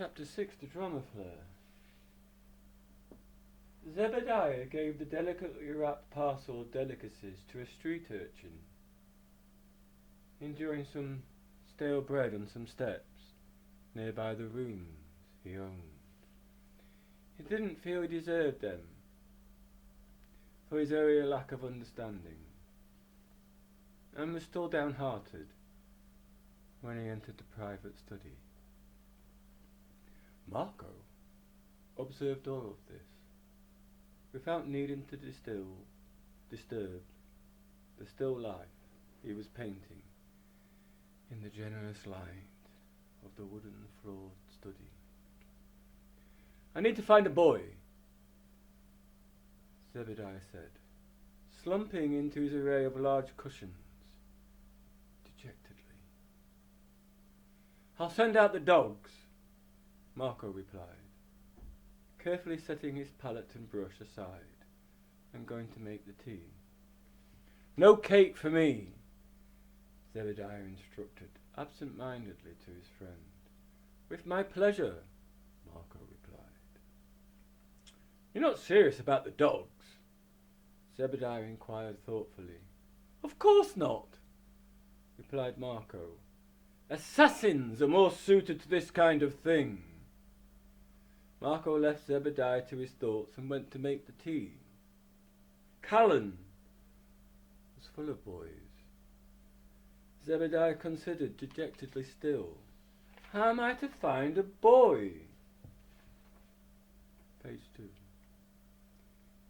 Chapter 6, the Dromafleur. Zebediah gave the delicately wrapped parcel of delicacies to a street urchin, enjoying some stale bread on some steps nearby the rooms he owned. He didn't feel he deserved them for his earlier lack of understanding, and was still downhearted when he entered the private study. Marco observed all of this, without needing to disturb the still life he was painting in the generous light of the wooden floored study. I need to find a boy, Zebediah said, slumping into his array of large cushions dejectedly. I'll send out the dogs, Marco replied, carefully setting his palette and brush aside and going to make the tea. No cake for me, Zebediah instructed absent-mindedly to his friend. With my pleasure, Marco replied. You're not serious about the dogs? Zebediah inquired thoughtfully. Of course not, replied Marco. Assassins are more suited to this kind of thing. Marco left Zebediah to his thoughts and went to make the tea. Callan was full of boys. Zebediah considered dejectedly still. How am I to find a boy? Page 2.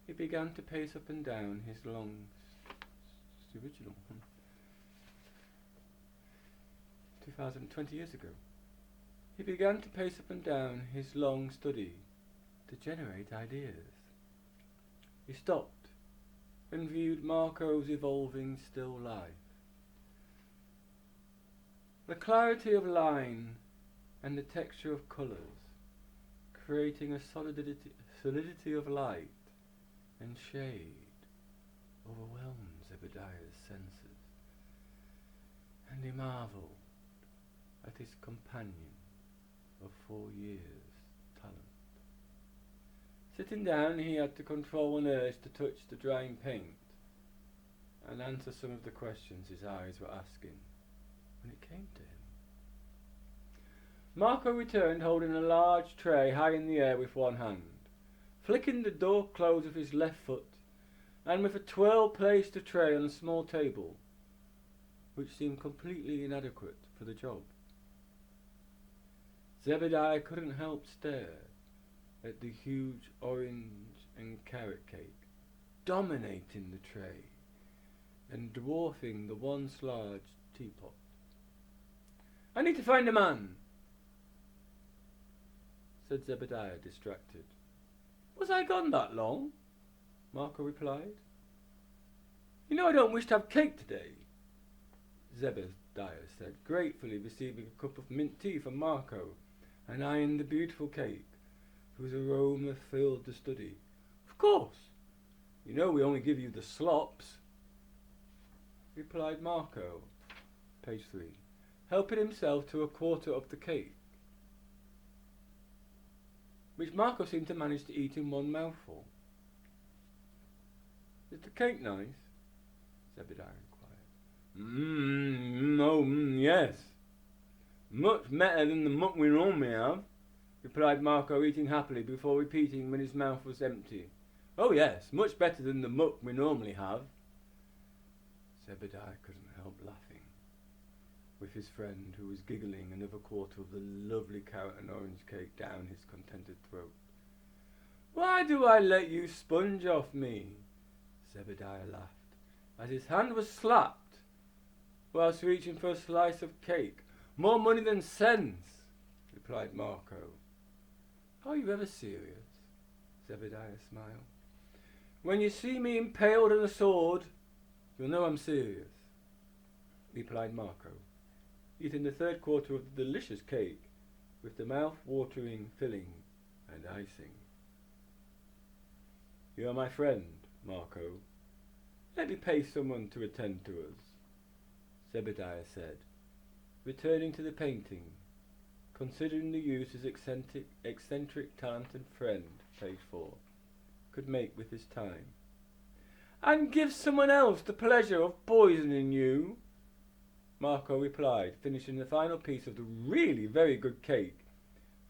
He began to pace up and down his long... It's the original one. 2020 years ago. He began to pace up and down his long study to generate ideas. He stopped and viewed Marco's evolving still life. The clarity of line and the texture of colours, creating a solidity of light and shade, overwhelmed Zebediah's senses, and he marvelled at his companion of 4 years' talent. Sitting down, he had to control an urge to touch the drying paint and answer some of the questions his eyes were asking when it came to him. Marco returned holding a large tray high in the air with one hand, flicking the door close with his left foot, and with a twirl placed the tray on a small table, which seemed completely inadequate for the job. Zebediah couldn't help stare at the huge orange and carrot cake dominating the tray and dwarfing the once large teapot. I need to find a man, said Zebediah, distracted. Was I gone that long? Marco replied. You know I don't wish to have cake today, Zebediah said, gratefully receiving a cup of mint tea from Marco and eyeing the beautiful cake, whose aroma filled the study. Of course. You know we only give you the slops, replied Marco, page 3, helping himself to a quarter of the cake, which Marco seemed to manage to eat in one mouthful. Is the cake nice? Zebediah inquired. Yes. Much better than the muck we normally have, replied Marco, eating happily before repeating when his mouth was empty. Oh yes, much better than the muck we normally have. Zebediah couldn't help laughing with his friend, who was giggling another quarter of the lovely carrot and orange cake down his contented throat. Why do I let you sponge off me? Zebediah laughed, as his hand was slapped whilst reaching for a slice of cake. More money than sense, replied Marco. Are you ever serious? Zebediah smiled. When you see me impaled on a sword, you'll know I'm serious, replied Marco, eating the third quarter of the delicious cake with the mouth-watering filling and icing. You are my friend, Marco. Let me pay someone to attend to us, Zebediah said, returning to the painting, considering the use his eccentric talented friend, page 4, could make with his time. And give someone else the pleasure of poisoning you, Marco replied, finishing the final piece of the really very good cake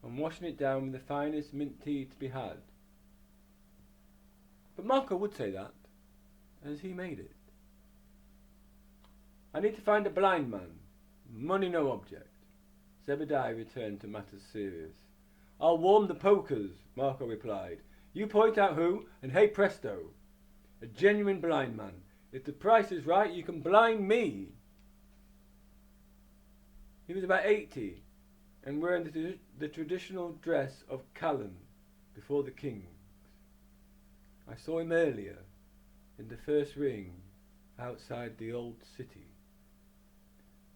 and washing it down with the finest mint tea to be had. But Marco would say that, as he made it. I need to find a blind man. Money no object. Zebediah returned to matters serious. I'll warm the pokers, Marco replied. You point out who, and hey presto. A genuine blind man. If the price is right, you can blind me. He was about 80 and wearing the traditional dress of Callan before the kings. I saw him earlier in the first ring outside the old city.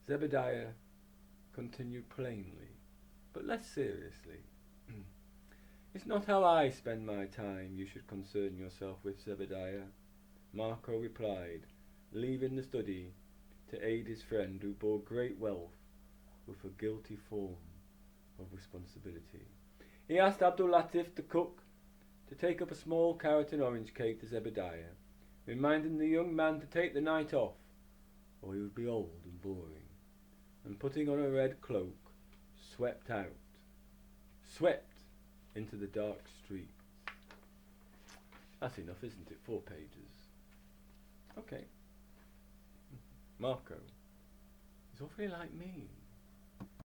Zebediah continued plainly, but less seriously. It's not how I spend my time you should concern yourself with, Zebediah, Marco replied, leaving the study to aid his friend who bore great wealth with a guilty form of responsibility. He asked Abdul Latif, the cook, to take up a small carrot and orange cake to Zebediah, reminding the young man to take the night off, or he would be old and boring, and putting on a red cloak, swept into the dark streets. That's enough, isn't it? 4 pages. Okay. Marco is awfully like me.